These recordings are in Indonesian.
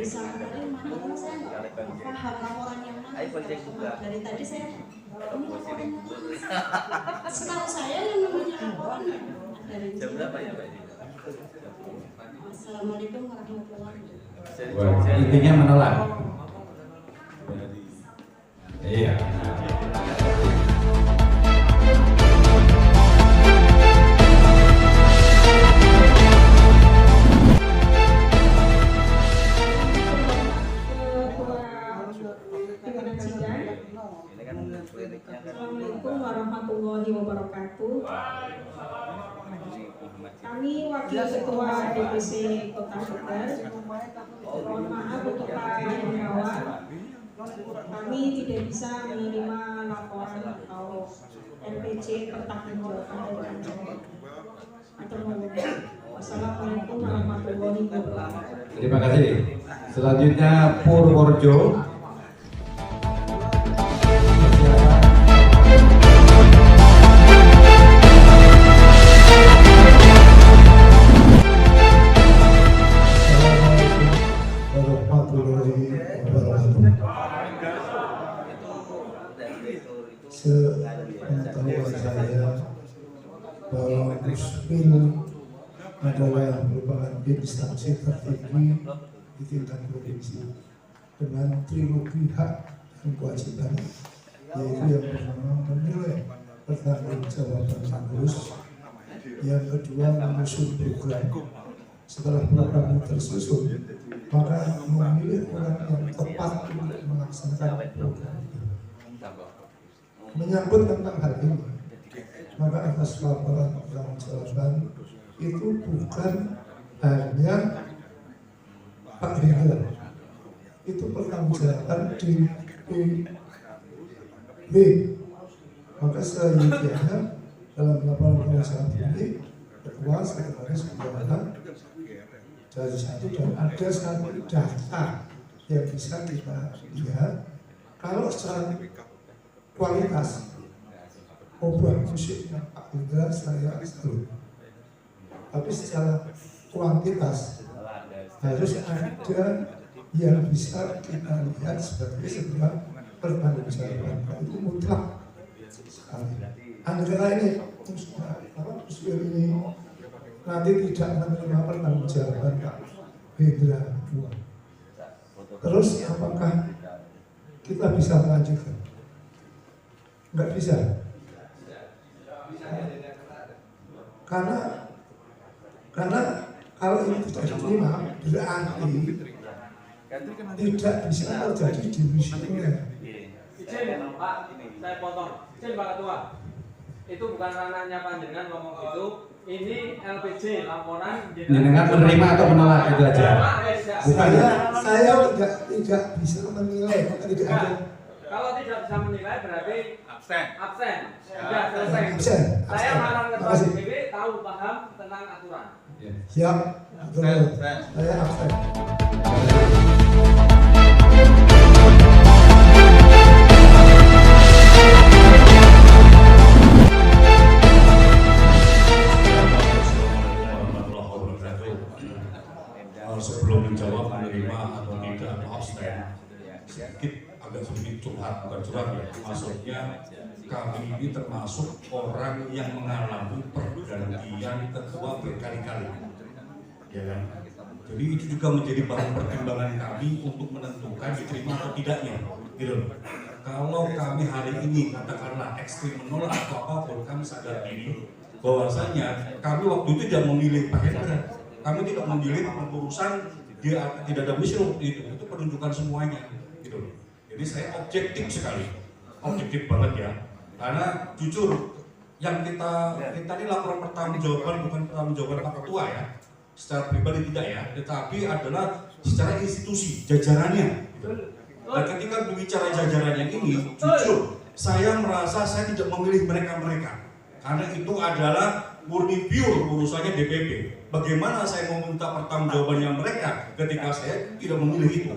bisa kemarin karena saya nggak paham laporan yang mana. Dari tadi saya ini laporan yang mana. Setahu saya yang namanya laporan dari jam berapa ya Pak? Assalamualaikum warahmatullahi wabarakatuh. Intinya menolak. Iya. Assalamualaikum warahmatullahi wabarakatuh. Kami wakil ketua DPC Kota Tegal. Mohon maaf untuk Pak Hendrawan. Kami tidak bisa menerima laporan atau RPC pertanggungjawaban dari Anda. Wassalamualaikum warahmatullahi wabarakatuh. Terima kasih. Selanjutnya Purworejo. Sepengetahuan saya bahwa Muslim adalah merupakan instansi tertinggi di tingkat provinsi dengan trilogi hak dan kewajiban, yaitu yang pertama menilai pertanggungjawaban pengurus, yang kedua menyusun program. Setelah program tersusun, maka memilih orang yang tepat untuk melaksanakan program itu. Menyangkut tentang hal ini, maka atas laporan pertanggungjawaban itu bukan hanya Pak Hendra, itu pertanggungjawaban DPW. Maka selanjutnya dalam laporan pertanggungjawaban ini, ketua, sekretaris, bendahara dari satu, dan ada satu data yang bisa kita lihat. Kalau secara kualitas obat musiknya Pak Hendra saya salut, tapi secara kuantitas harus ada yang bisa kita lihat sebagai sebuah pertanggungjawaban. Itu mutlak sekali. Andai kata ini usul ini nanti tidak menerima pertanggungjawaban Pak Hendra kedua, terus apakah kita bisa melanjutkan? Nggak bisa, karena kalau ini tidak diterima berarti tidak bisa terjadi divisinya. Izin Pak, saya potong. Izin Pak Ketua, itu bukan ranahnya panjenengan ngomong itu. Ini LPJ laporan Jenengan menerima atau menolak itu aja. Bukan, saya tidak bisa menilai, tidak ada. Kalau tidak bisa menilai berarti absen. Sudah selesai. Absen. Saya marah ketua DPW tahu paham tentang aturan. Siap. Saya absen. Sebelum menjawab menerima atau tidak atau abstain, sedikit agak sedikit curhat, bukan curhat ya, maksudnya kami ini termasuk orang yang mengalami pergantian ketua berkali-kali, ya kan? Jadi itu juga menjadi bahan pertimbangan kami untuk menentukan diterima atau tidaknya, gitu. Kalau kami hari ini katakanlah ekstrim menolak atau apapun, kami sadar diri bahwasanya kami waktu itu tidak memilih Pak Hendra. Kami tidak memilih pengurusan, dia tidak ada misi waktu itu penunjukan semuanya, gitu loh. Jadi saya objektif sekali, objektif banget ya. Karena jujur, yang kita ini laporan pertanggungjawaban bukan pertanggungjawaban Pak Ketua ya, secara pribadi tidak ya, tetapi adalah secara institusi, jajarannya. Gitu. Dan ketika berbicara jajarannya ini, jujur, saya merasa saya tidak memilih mereka-mereka, karena itu adalah murni pure urusannya DPP. Bagaimana saya mau minta pertanggungjawabannya mereka ketika saya tidak memilih itu?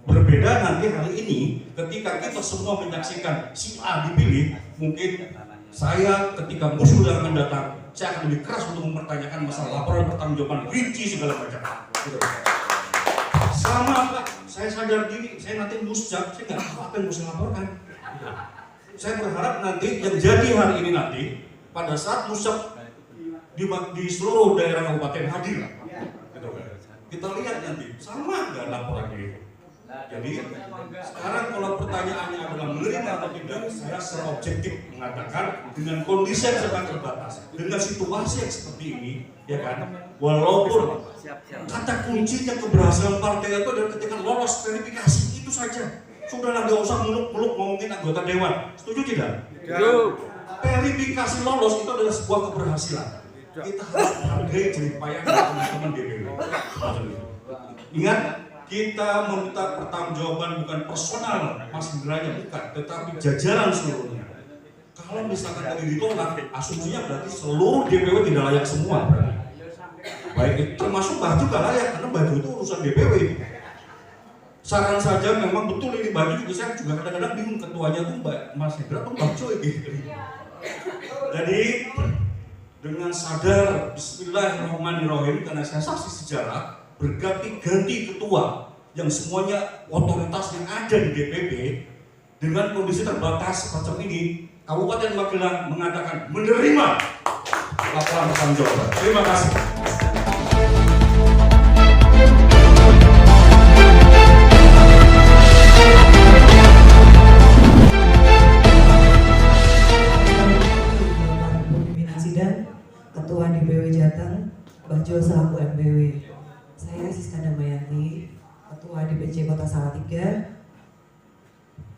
Berbeda nanti hari ini ketika kita semua menyaksikan si A dipilih, mungkin saya ketika musuh yang akan datang, saya akan lebih keras untuk mempertanyakan masalah laporan pertanggungjawaban rinci segala macam. Sama Pak, saya sadar diri, saya nanti musjab, saya nggak tahu apa yang mesti laporkan. Saya berharap nanti yang jadi hari ini nanti, pada saat musjab di seluruh daerah kabupaten hadir lah. Gitu kan. Kita lihat nanti, sama nggak laporannya itu. Jadi sekarang kalau pertanyaannya adalah menerima atau tidak, saya secara objektif mengatakan dengan kondisi yang sangat terbatas, dengan situasi yang seperti ini, ya kan, walaupun kata kuncinya keberhasilan partai itu adalah ketika lolos verifikasi, itu saja. Sudahlah, nggak usah muluk-muluk ngomongin anggota dewan. Setuju tidak? Verifikasi lolos itu adalah sebuah keberhasilan. Kita harus menghargai jerih payah teman-teman DPW. Ingat, kita meminta pertanggungjawaban bukan personal Mas Hindranya, bukan, tetapi jajaran seluruhnya. Kalau misalkan tadi ditolak, asumsinya berarti seluruh DPW tidak layak semua. Baik itu termasuk Mbah juga layak, karena baju itu urusan DPW. Saran saja, memang betul ini baju juga, saya juga kadang-kadang bingung, ketuanya tuh Mas Hendra tuh Mbah Coy gitu. Jadi dengan sadar Bismillahirrahmanirrahim, karena saya saksi sejarah berganti-ganti ketua yang semuanya otoritas yang ada di DPP, dengan kondisi terbatas semacam ini, Kabupaten Magelang mengatakan menerima laporan pertanggungjawaban. Terima kasih. Ketua DPW Jateng, Bajo selaku MPW. Saya Siska Damayanti, Ketua DPC Kota Salatiga,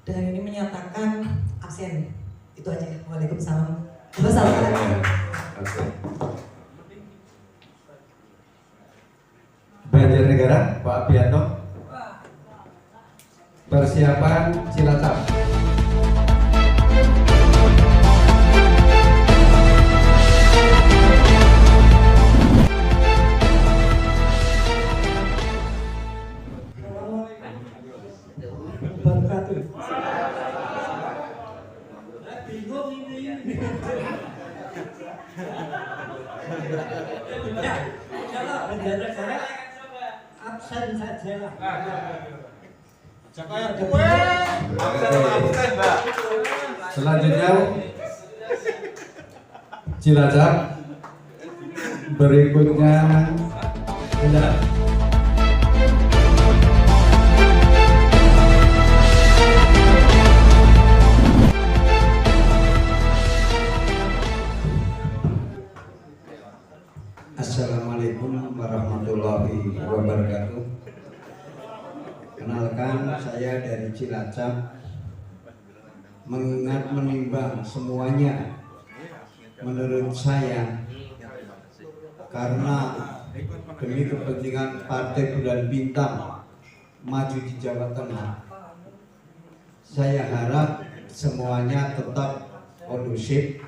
dan ini menyatakan absen. Itu aja. Waalaikumsalam. Wassalamualaikum. Banjarnegara, Pak Abianto. Persiapan Cilacap. Absen saja lah. Selanjutnya Cilacap. Berikutnya Kendal. Assalamualaikum warahmatullahi wabarakatuh. Kenalkan, saya dari Cilacap. Mengingat menimbang semuanya, menurut saya, karena demi kepentingan Partai Bulan Bintang maju di Jawa Tengah, saya harap semuanya tetap kondusif,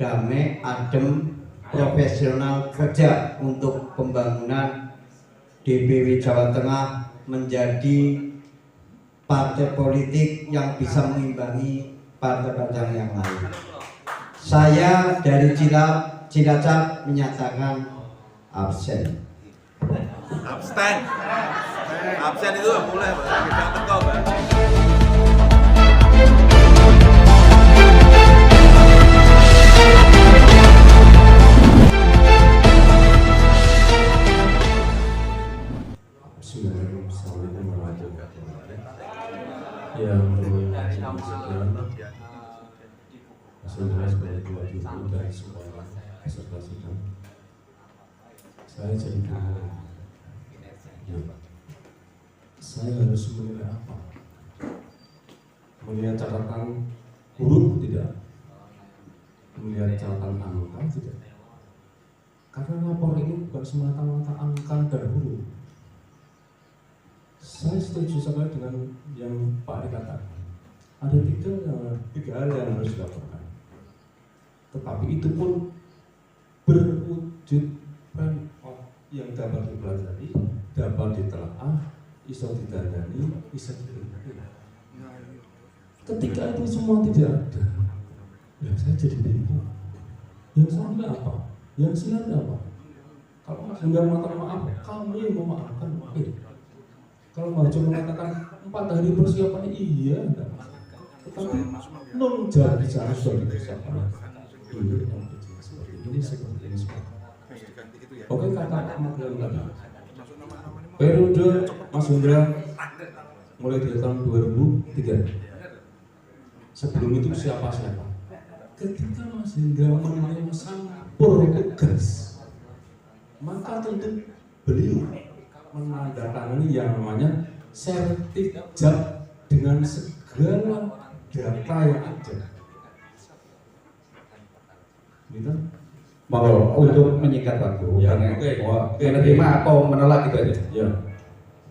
damai, adem, profesional, kerja untuk pembangunan DPW Jawa Tengah menjadi partai politik yang bisa mengimbangi partai-partai yang lain. Saya dari Cilacap menyatakan absen. Absen itu boleh, kita teko, Pak. Assalamualaikum warahmatullahi wabarakatuh. Yang sebenarnya sebagai ketua juru dan semua peserta sidang, saya jadi bingung. Saya harus menilai apa? Melihat catatan huruf tidak? Melihat catatan angka tidak? Karena lapor ini bukan semata-mata angka dan huruf. Saya setuju sekali dengan yang Pak Ari katakan. Ada tiga hal yang harus dilaporkan. Tetapi itu pun berwujud plan yang dapat dipelajari, dapat ditelaah, bisa ditandani, bisa diterima. Ketika itu semua tidak ada, ya saya jadi bingung. Yang salahnya apa? Yang silahnya apa? Kalau Mas Hendra mengatakan maaf, kami memaafkan. terakhir. Kalau Maju mengatakan 4 hari persiapan, iya enggak. Tetapi non jalan bicara sudah dipersiapkan. Ini seperti ini. Oke, kata Pak Magdalena tadi. Periode Mas Hendra mulai dari tahun 2003. Sebelum itu siapa-siapa? Ketika Mas Hendra memasang tugas, maka tentu beliau menandatangani yang namanya sertifikat dengan segala data yang ada. Gitu? Mau untuk menyingkat waktu, Ya, karena oke. menerima atau menolak itu aja. Ya.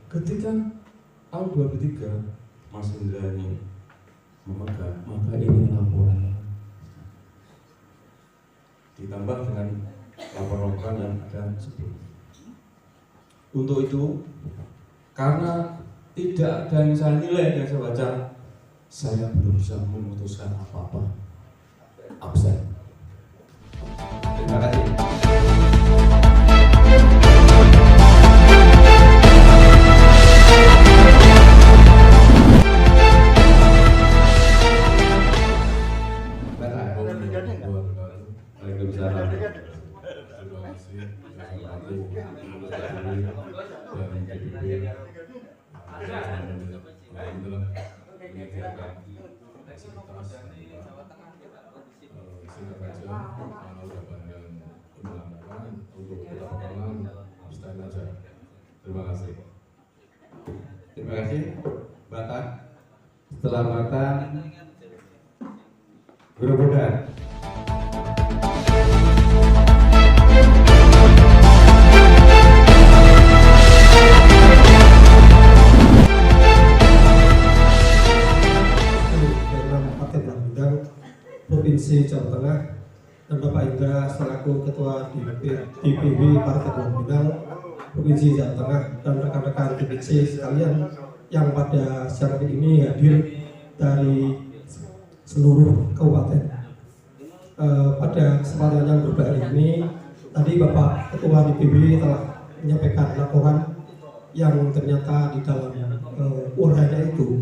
Ketika tahun 2003 Mas Hendra ini memegang, maka ini laporan ditambah dengan laporan yang ada sebelumnya. Untuk itu, karena tidak ada yang saya nilai yang saya baca, saya belum bisa memutuskan apa-apa. Absen. Terima kasih. Terima kasih, Batak. Selamatan Grobogan. Provinsi Jawa Tengah dan Bapak Indra selaku Ketua DPW Partai Bulan Bintang Provinsi Jawa Tengah dan rekan-rekan DPC sekalian yang pada siang ini hadir dari seluruh kabupaten. Pada kesempatan yang berbahagia ini, tadi Bapak Ketua DPW telah menyampaikan laporan yang ternyata di dalam uraiannya itu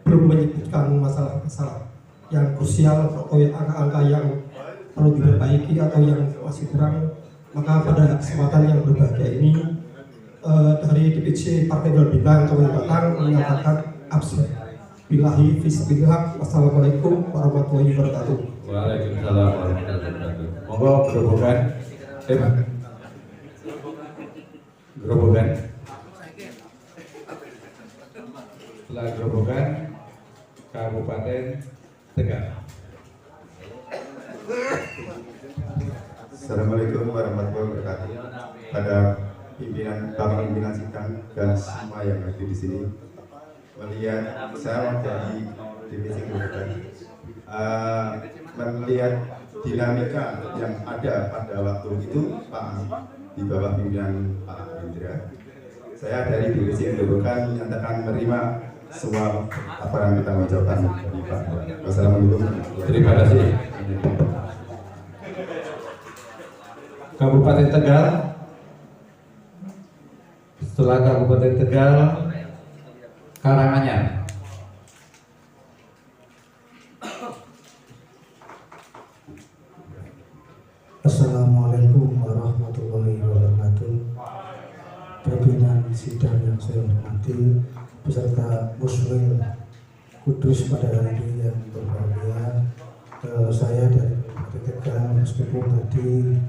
belum menyebutkan masalah-masalah yang krusial atau angka-angka yang perlu diperbaiki atau yang masih kurang. Maka pada kesempatan yang berbahagia ini dari DPC Partai Bulan Bintang Kabupaten Batang menyatakan absen. Billahi fisbillah. Wassalamualaikum warahmatullahi wabarakatuh. Waalaikumsalam warahmatullahi wabarakatuh. Monggo Grobogan. Grobogan. Setelah Grobogan, Kabupaten Tegal. Assalamualaikum warahmatullahi wabarakatuh. Pada pimpinan sidang dan semua yang hadir di sini, melihat saya dari DPC Grobogan, melihat dinamika yang ada pada waktu itu Pak di bawah pimpinan Pak Indra, saya dari DPC Grobogan menyatakan menerima semua laporan pertanggungjawaban dari Pak. Wassalamualaikum. Terima kasih. Kabupaten Tegal. Setelah Kabupaten Tegal, Karanganyar. Assalamualaikum warahmatullahi wabarakatuh. Pimpinan sidang yang saya hormati, beserta Muslim Kudus pada hari ini yang berbahagia, saya dari Kabupaten Tegal, meskipun tadi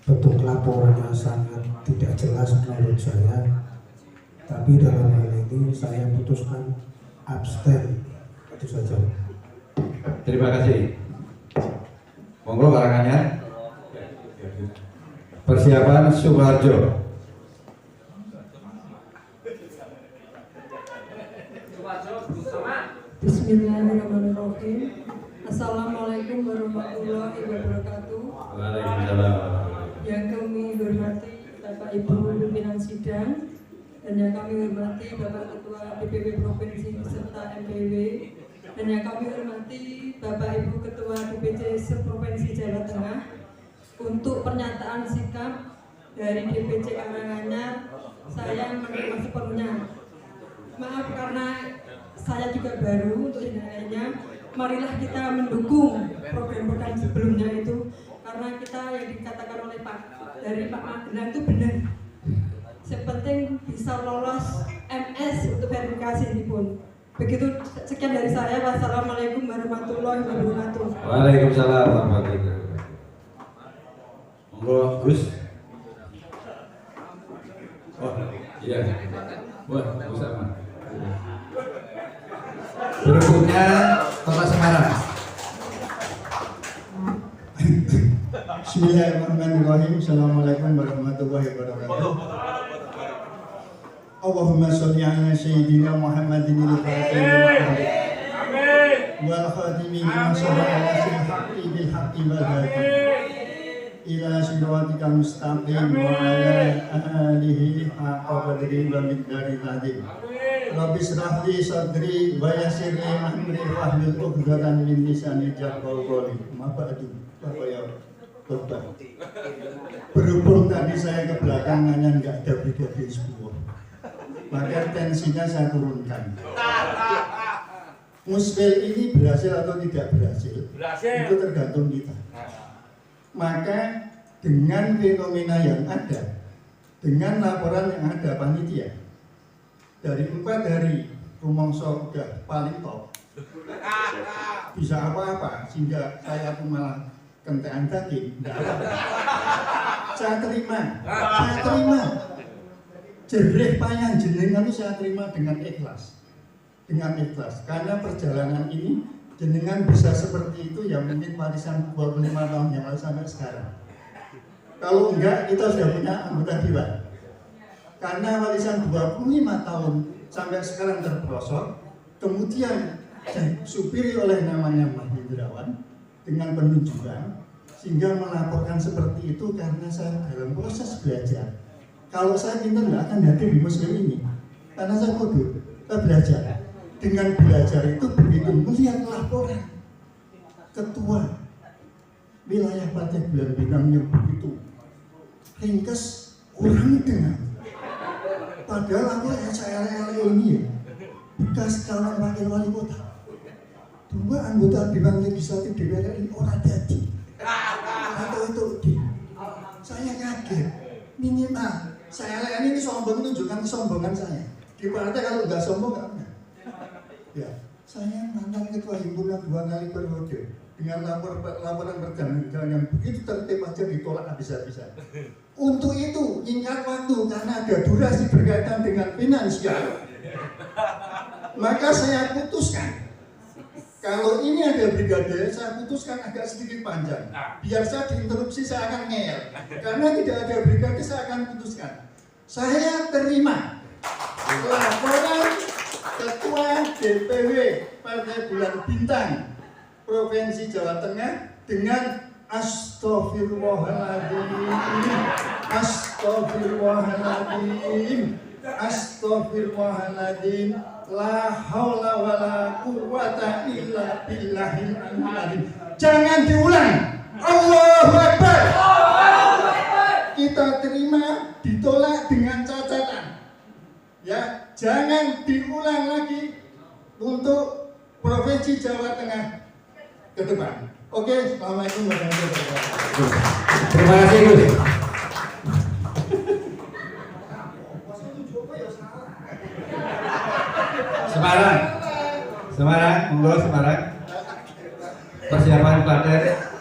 bentuk laporannya sangat tidak jelas menurut saya, tapi dalam hal ini saya putuskan abstain. Itu saja. Terima kasih. Monggo Karanganyar. Persiapan Sukoharjo. Bismillahirrahmanirrahim. Assalamualaikum warahmatullahi wabarakatuh. Waalaikumsalam. Yang kami hormati Bapak Ibu pimpinan sidang, dan yang kami hormati Bapak Ketua DPW Provinsi beserta MPW, dan yang kami hormati Bapak Ibu Ketua DPC Provinsi Jawa Tengah, untuk pernyataan sikap dari DPC Karanganyar saya menerima sepenuhnya. Maaf karena saya juga baru untuk yang lainnya. Marilah kita mendukung program-program sebelumnya itu, karena kita yang dikatakan oleh Pak Magelang itu benar. Sepenting bisa lolos MS untuk verifikasi ini pun. Begitu, sekian dari saya. Wassalamualaikum warahmatullahi wabarakatuh. Waalaikumsalam warahmatullahi wabarakatuh. Monggo Gus. Oh iya, wah bersama. Berikutnya Kota Semarang. Bismillahirrahmanirrahim. Assalamualaikum warahmatullahi wabarakatuh. Allahumma sholli ala sayyidina Muhammadin al-Fatih wal khatimi lima sabaqa nasil haqqi bil haqqi wal hadi ila siratikal mustaqim wa ala alihi haqqa qadri wa miqdari azim. Rabbi shrah li sadri wa yassir li amri wahlul 'uqdatam min lisani yafqahu qawli. Mabadu Bapak ya Bapak. Berhubung tadi saya ke belakang hanya enggak ada brigadir 10, maka tensinya saya turunkan. Musbil ini berhasil atau tidak berhasil, itu tergantung kita. Maka dengan fenomena yang ada, dengan laporan yang ada panitia, dari 4 hari rumongso udah paling top, bisa apa-apa, sehingga saya pun malah kentean daging, enggak apa-apa. Saya terima. Jerih payah jenengan itu saya terima dengan ikhlas. Karena perjalanan ini jenengan bisa seperti itu ya mungkin warisan 25 tahun yang lalu sampai sekarang. Kalau enggak, kita sudah punya anggota dewan. Karena warisan 25 tahun sampai sekarang terperosok, kemudian disupiri oleh namanya Mahendrawan dengan penunjukan, sehingga melaporkan seperti itu karena saya dalam proses belajar. Kalau saya pintar nggak akan hadir di muslim ini, karena saya bodoh, saya belajar. Dengan belajar itu begitu melihat laporan ketua wilayah Partai Bulan Bintang yang begitu ringkes, orang dengar. Padahal aku SLL ini ya, bekas calon wakil wali kota, 2 anggota Dewan Legislatif DPR RI orang jadi. Atau itu, saya kaget. Minimal SLL ini sombong, menunjukkan kesombongan saya. Di partai kalau nggak sombong nggak pernah. Ya, saya mantan ketua himpunan 2 kali periode dengan laporan perjalanan yang begitu tertib aja ditolak habis-habisan. Untuk itu singkat waktu karena ada durasi berkaitan dengan finansial, maka saya putuskan kalau ini ada brigade, saya putuskan agak sedikit panjang. Biar saya diinterupsi, saya akan ngeyel. Karena tidak ada brigade, saya akan putuskan. Saya terima laporan Ketua DPW Partai Bulan Bintang Provinsi Jawa Tengah dengan Astagfirullahaladzim, la haula wala quwwata illa billahil aliyyil. Jangan diulang. Allahu Akbar. Kita terima, ditolak dengan catatan. Ya, jangan diulang lagi untuk Provinsi Jawa Tengah ke depan. Oke, assalamualaikum warahmatullahi wabarakatuh. Terima kasih Gus. Semarang, monggo Semarang. Persiapan Klaten.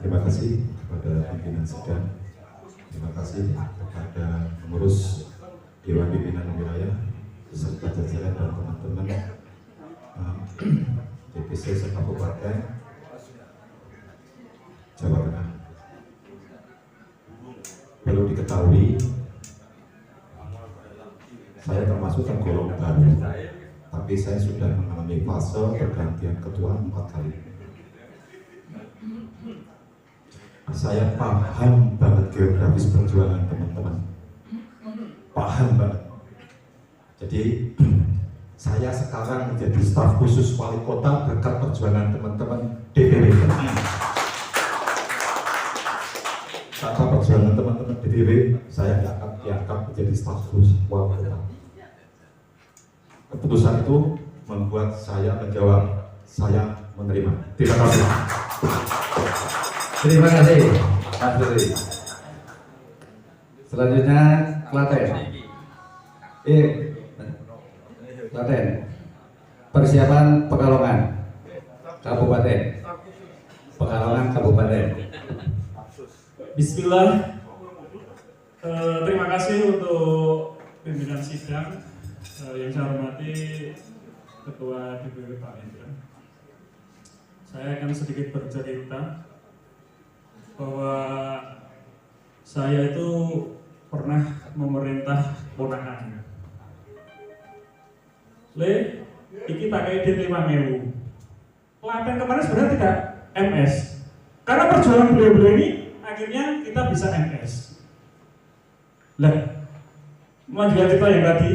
Terima kasih kepada pimpinan sidang, terima kasih kepada pengurus Dewan Pimpinan Wilayah beserta jajaran dan teman-teman DPC Kabupaten Jawa Tengah. ketahui, saya termasuk tergolong baru, tapi saya sudah mengalami fase pergantian ketua 4 kali. Saya paham banget geografis perjuangan teman-teman, paham banget. Jadi saya sekarang menjadi staf khusus wali kota berkat perjuangan teman-teman DPW. Tanpa perjuangan teman-teman DPW, saya tidak akan diangkat menjadi staf khusus wali kota. Keputusan itu membuat saya menjawab, saya menerima. Terima kasih. Terima kasih, Mas Duri. Selanjutnya Klaten. Klaten. Persiapan Pekalongan Kabupaten. Pekalongan Kabupaten. Bismillah. Terima kasih untuk pimpinan sidang yang saya hormati Ketua DPW Pak Indra. Saya akan sedikit bercerita bahwa saya itu pernah memerintah ponakan. Iki pakai D 5.000. Klaten kemarin sebenarnya tidak MS. Karena perjuangan beliau-beliau ini akhirnya kita bisa MS. Lah, melanjutkan cerita yang tadi,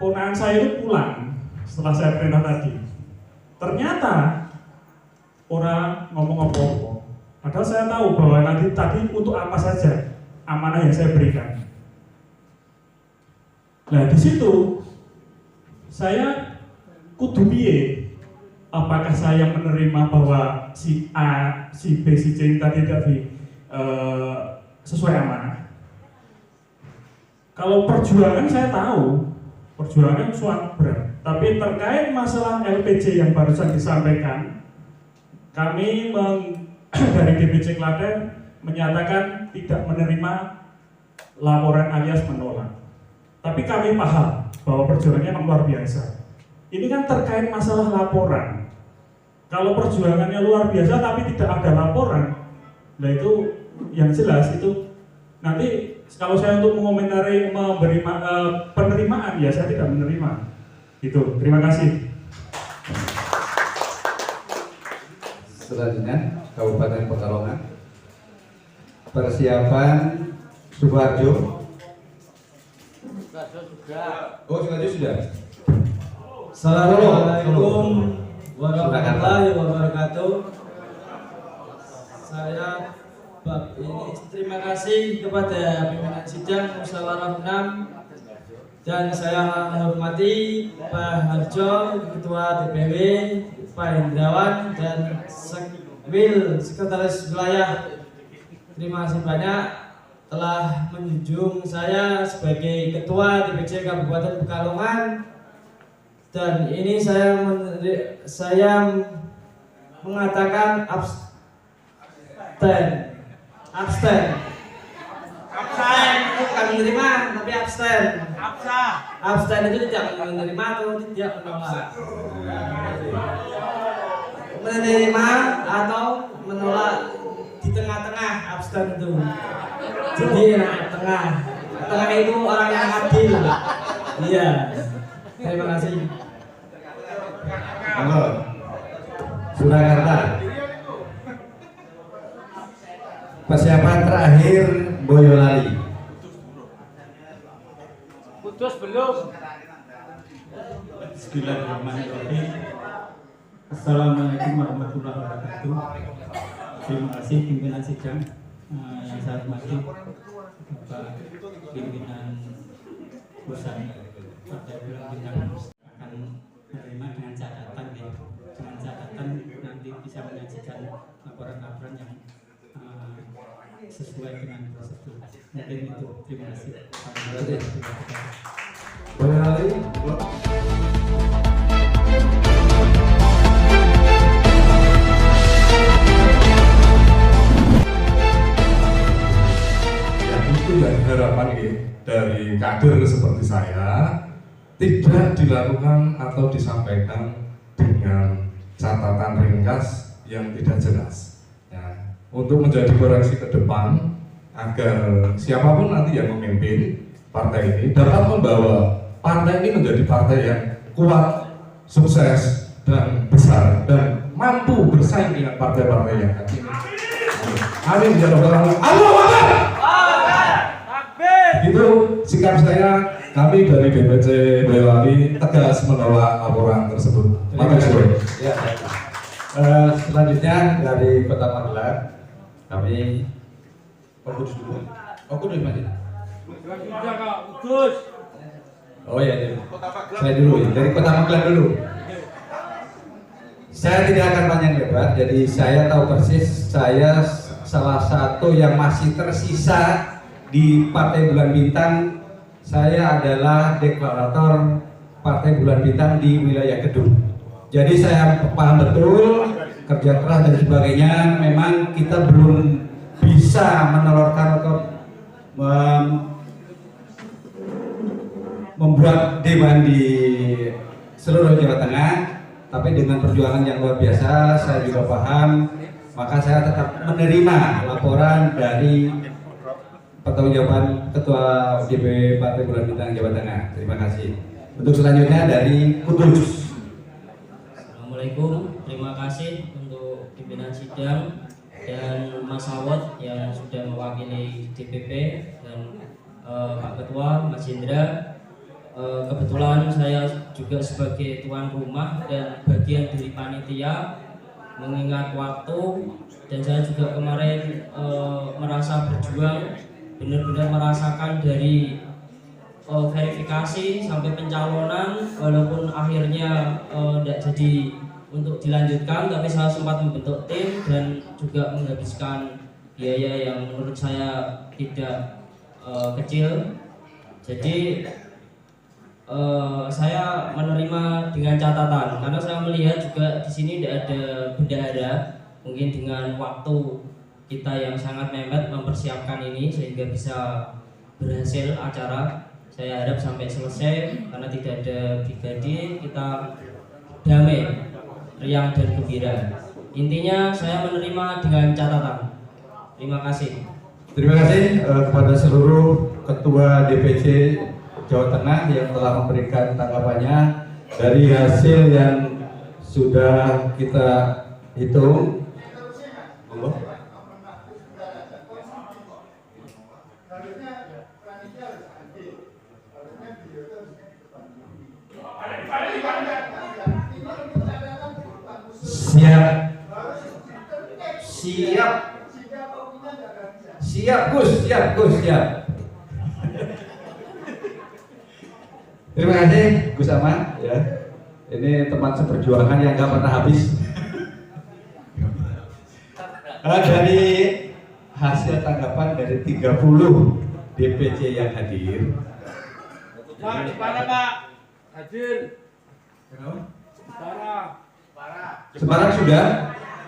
ponakan saya itu pulang setelah saya perintah tadi. Ternyata orang ngomong apa-apa. Padahal saya tahu bahwa nanti tadi untuk apa saja amanah yang saya berikan. Nah di situ saya kudu piye? Apakah saya menerima bahwa si A, si B, si C tadi tidak sesuai amanah? Kalau perjuangan saya tahu, perjuangan suatu berat. Tapi terkait masalah LPJ yang barusan disampaikan, kami dari DPC Klaten menyatakan tidak menerima laporan alias menolak. Tapi kami paham bahwa perjuangannya memang luar biasa. Ini kan terkait masalah laporan. Kalau perjuangannya luar biasa tapi tidak ada laporan, nah itu yang jelas itu nanti kalau saya untuk mengomentari memberi penerimaan ya saya tidak menerima. Itu. Terima kasih. Selanjutnya Kabupaten Pekalongan. Persiapan Sukoharjo. Oh, Sukoharjo sudah. Assalamualaikum warahmatullahi wabarakatuh. Saya ini terima kasih kepada pimpinan sidang musyawarah 6 dan saya menghormati Pak Harjo, Ketua DPW, Pak Hendrawan dan Sekretaris Wilayah. Terima kasih banyak telah menjunjung saya sebagai Ketua DPC Kabupaten Pekalongan. Dan ini saya mengatakan abstain itu bukan menerima tapi abstain. Abstain itu tidak menerima atau tidak menolak. Menerima atau menolak di tengah-tengah abstain itu. Jadi tengah itu orang yang adil. Iya. Terima kasih. Halo. Surakarta. Persiapan terakhir Boyolali. Putus belum. Bismillahirrahmanirrahim. Assalamualaikum warahmatullahi wabarakatuh. Terima kasih pimpinan sidang yang saya hormati, Bapak pimpinan pusat Partai Bulan akan menerima dengan catatan ya, dengan catatan nanti bisa menyajikan laporan-laporan yang sesuai dengan prosedur. Mungkin itu. Terima kasih. Boyolali. Ya itu dari harapan dari kader seperti saya tidak dilakukan atau disampaikan dengan catatan ringkas yang tidak jelas. Ya, untuk menjadi koreksi ke depan, agar siapapun nanti yang memimpin partai ini dapat membawa partai ini menjadi partai yang kuat, sukses, dan besar, dan mampu bersaing dengan partai-partai yang ada ini. Amin ya rabbal alamin. Allahu Akbar. Itu sikap saya. Kami dari DPC Boyolali tegas menolak laporan tersebut. Terima kasih. Ya. Selanjutnya dari Kota Magelang, kami Kudus dulu. Kudus Mas. Kudus. Oh ya, saya dulu ya. Dari Kota Magelang dulu. Saya tidak akan panjang lebar, jadi saya tahu persis saya salah satu yang masih tersisa di Partai Bulan Bintang. Saya adalah deklarator Partai Bulan Bintang di wilayah Kedung. Jadi saya paham betul kerja keras dan sebagainya. Memang kita belum bisa menelurkan atau membuat dewan di seluruh Jawa Tengah, tapi dengan perjuangan yang luar biasa, saya juga paham, maka saya tetap menerima laporan dari pertanggungjawaban Ketua DPW Partai Bulan Bintang Jawa Tengah. Terima kasih. Untuk selanjutnya dari Kudus. Assalamualaikum, terima kasih untuk pimpinan sidang dan Mas Awad yang sudah mewakili DPP dan Pak Ketua Mas Indra. Kebetulan saya juga sebagai tuan rumah dan bagian dari panitia mengingat waktu, dan saya juga kemarin merasa berjuang, benar-benar merasakan dari verifikasi sampai pencalonan, walaupun akhirnya tidak jadi untuk dilanjutkan, tapi saya sempat membentuk tim dan juga menghabiskan biaya yang menurut saya tidak kecil. Jadi saya menerima dengan catatan, karena saya melihat juga di sini tidak ada bendahara. Mungkin dengan waktu kita yang sangat mepet mempersiapkan ini sehingga bisa berhasil acara. Saya harap sampai selesai, karena tidak ada brigade, kita damai, riang dan gembira. Intinya saya menerima dengan catatan. Terima kasih. Terima kasih kepada seluruh Ketua DPC Jawa Tengah yang telah memberikan tanggapannya dari hasil yang sudah kita hitung. Siap Gus. Terima kasih Gus Aman ya. Ini teman seperjuangan yang gak pernah habis. Dari hasil tanggapan dari 30 DPC yang hadir. Pak, di mana Pak? Hadir. Semarang sudah?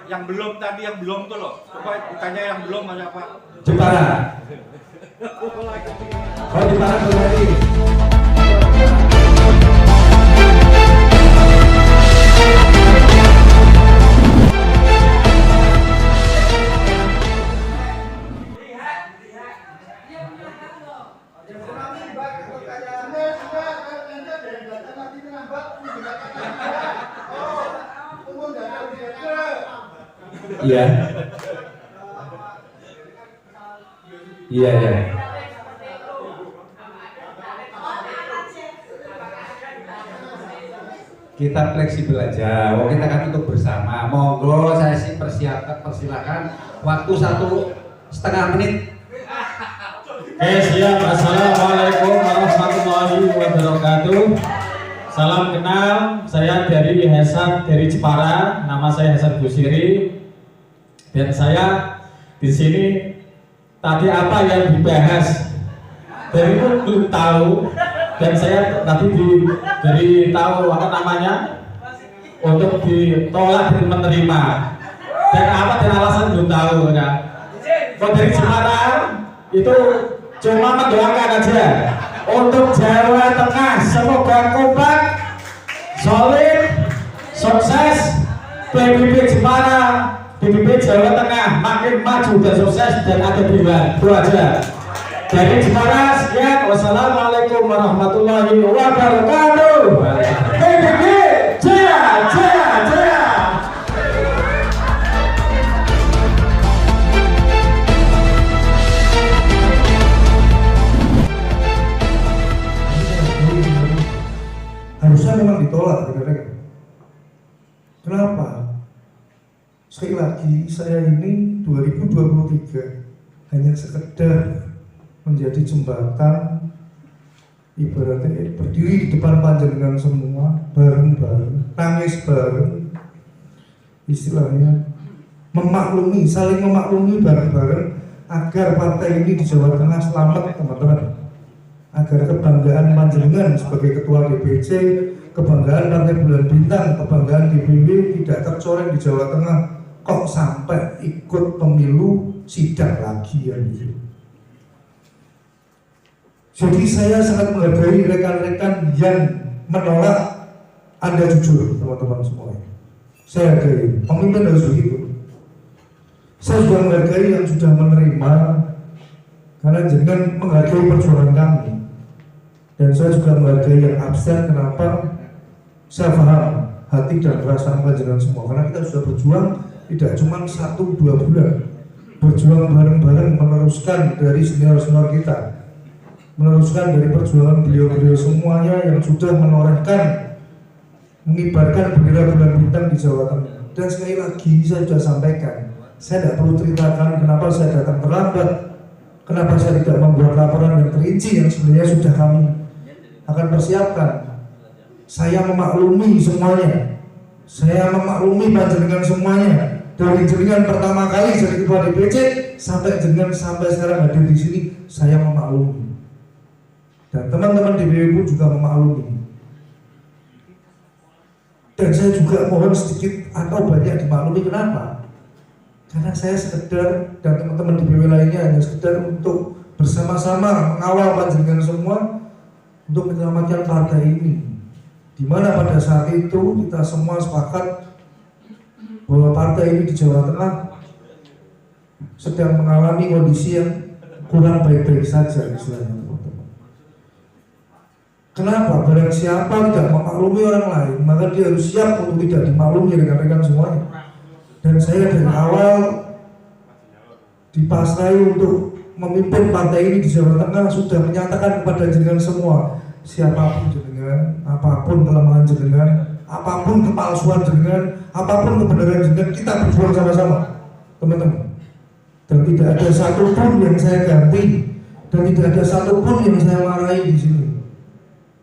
Yang belum tadi, yang belum tuh loh. Coba ditanya yang belum mana Pak? Jepara. Oh, Jepara belum lagi. Iya. Kita fleksibel aja. Kita kan untuk bersama. Monggo, saya sih persilakan waktu 1,5 menit. Oke, siap. Assalamualaikum warahmatullahi wabarakatuh. Salam kenal, saya dari Hasan dari Jepara. Nama saya Hasan Busiri. Dan saya di sini tadi apa yang dibahas dari itu belum tahu, dan saya tadi tahu apa namanya untuk ditolak dan menerima, dan apa dan alasan belum tahu ya. Kalau dari Jepara itu cuma mendoakan aja untuk Jawa Tengah, semoga kompak, solid, sukses. PBB Jepara, PBB Jawa Tengah makin semakin maju dan sukses dan ada pilihan. Itu aja. Jadi sekarang sekian, wassalamualaikum warahmatullahi wabarakatuh. PBB jaya jaya jaya. Harusnya memang ditolak, rekan-rekan. Kenapa? Sekali lagi, saya ini 2023 hanya sekedar menjadi jembatan, ibaratnya berdiri di depan panjenengan semua, bareng-bareng, nangis bareng, istilahnya memaklumi, saling memaklumi bareng-bareng agar partai ini di Jawa Tengah selamat, teman-teman. Agar kebanggaan panjenengan sebagai ketua DPC, kebanggaan Partai Bulan Bintang, kebanggaan DPW tidak tercoreng di Jawa Tengah. Kok sampai ikut pemilu sidang lagi ya gitu. Jadi saya sangat menghargai rekan-rekan yang menolak Anda jujur, teman-teman semua. Saya hargai, pemimpin harus begitu. Saya juga menghargai yang sudah menerima, karena jangan menghargai perjuangan kami. Dan saya juga menghargai yang absen. Kenapa? Saya paham hati dan perasaan panjenengan semua, karena kita sudah berjuang tidak cuma 1-2 bulan, berjuang bareng-bareng meneruskan dari senior-senior kita, meneruskan dari perjuangan beliau-beliau semuanya yang sudah menorehkan, mengibarkan bendera bulan bintang di Jawa Tengah. Dan sekali lagi saya sudah sampaikan, saya tidak perlu ceritakan kenapa saya datang terlambat, kenapa saya tidak membuat laporan yang terinci yang sebenarnya sudah kami akan persiapkan. Saya memaklumi semuanya, saya memaklumi panjenengan semuanya, dari jenengan pertama kali jadi ketua DPC sampai jenengan sampai sekarang hadir di sini, saya memaklumi. Dan teman-teman DPW pun juga memaklumi. Dan saya juga mohon sedikit atau banyak dimaklumi. Kenapa? Karena saya sekedar dan teman-teman DPW lainnya hanya sekedar untuk bersama-sama mengawal panjenengan semua untuk menyelamatkan partai ini. Di mana pada saat itu kita semua sepakat bahwa partai ini di Jawa Tengah sedang mengalami kondisi yang kurang baik-baik saja istilahnya. Kenapa? Barang siapa tidak memaklumi orang lain, maka dia harus siap untuk tidak dimaklumi rekan-rekan semuanya. Dan saya dari awal dipasrai untuk memimpin partai ini di Jawa Tengah sudah menyatakan kepada jenengan semua, siapapun jenengan, apapun kelemahan jenengan, apapun kepalsuan jenengan, apapun kebenaran jenengan, kita berjuang sama-sama, teman-teman. Dan tidak ada satupun yang saya ganti, dan tidak ada satupun yang saya marahi di sini.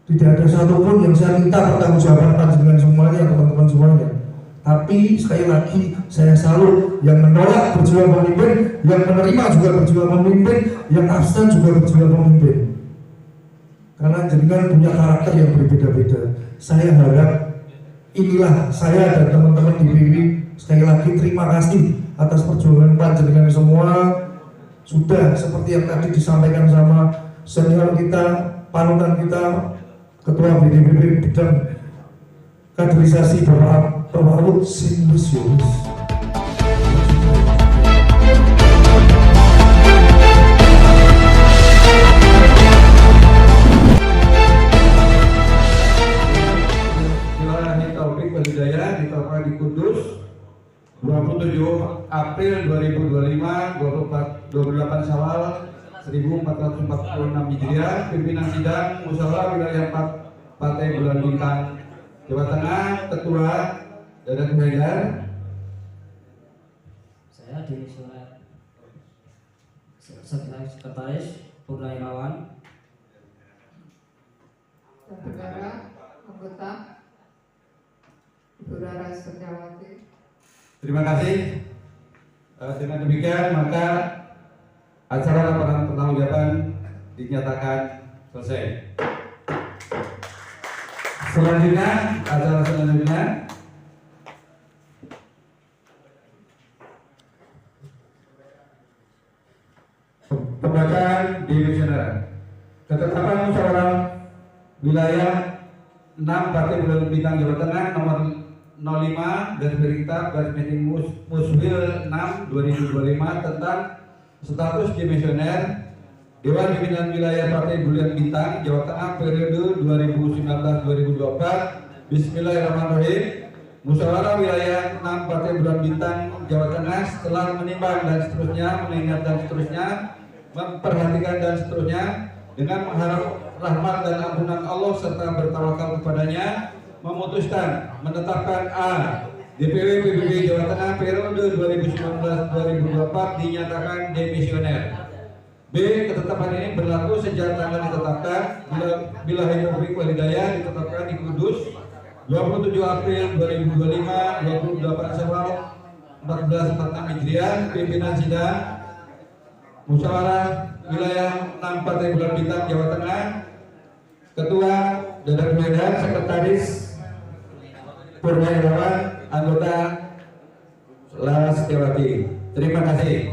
Tidak ada satupun yang saya minta pertanggungjawaban panjenengan semuanya, teman-teman semuanya. Tapi sekali lagi saya salut yang menolak berjuang pemimpin, yang menerima juga berjuang pemimpin, yang abstain juga berjuang pemimpin. Karena jenengan punya karakter yang berbeda-beda. Saya harap inilah saya dan teman-teman di PBB sekali lagi terima kasih atas perjuangan panjenengan semua. Sudah seperti yang tadi disampaikan sama senior kita, panutan kita, Ketua BDPB bidang kaderisasi Bapak Awud Sinus Yunus. Hidayah diterapkan di Kudus 27 April 2025, 28 Syawal 1446 Hijriah. Pimpinan sidang musyawarah wilayah Partai Bulan Bintang Jawa Tengah, Ketua Dadan Haidar. Saya Dimisioner Sekretaris Purnawirawan. Dan saudara anggota Ibu Rara Setiawati. Terima kasih. Dengan demikian maka acara laporan pertanggungjawaban dinyatakan selesai. Selanjutnya, acara selanjutnya pembacaan dimisioner. Ketetapan musyawarah wilayah 6 Partai Bulan Bintang Jawa Tengah nomor 05 garis miring kitab garis miring Muswil 6 2025 tentang status dimisioner Dewan Pimpinan Wilayah Partai Bulan Bintang Jawa Tengah periode 2019-2024. Bismillahirrahmanirrahim. Musyawarah Wilayah 6 Partai Bulan Bintang Jawa Tengah setelah menimbang dan seterusnya, mengingat dan seterusnya, memperhatikan dan seterusnya, dengan mengharap rahmat dan ampunan Allah serta bertawakal kepadanya, memutuskan menetapkan A. DPW PBB Jawa Tengah periode 2019-2024 dinyatakan demisioner. B. Ketetapan ini berlaku sejak tanggal ditetapkan bila Taufiq Walhidayah ditetapkan di Kudus 27 April 2025, 28 Syawal 1446 Hijriah. Pimpinan sidang Musyawarah Wilayah 6 Partai Bulan Bintang Jawa Tengah, Ketua Dadang Medan, Sekretaris Purnairawan, anggota Laras Setiawati. Terima kasih.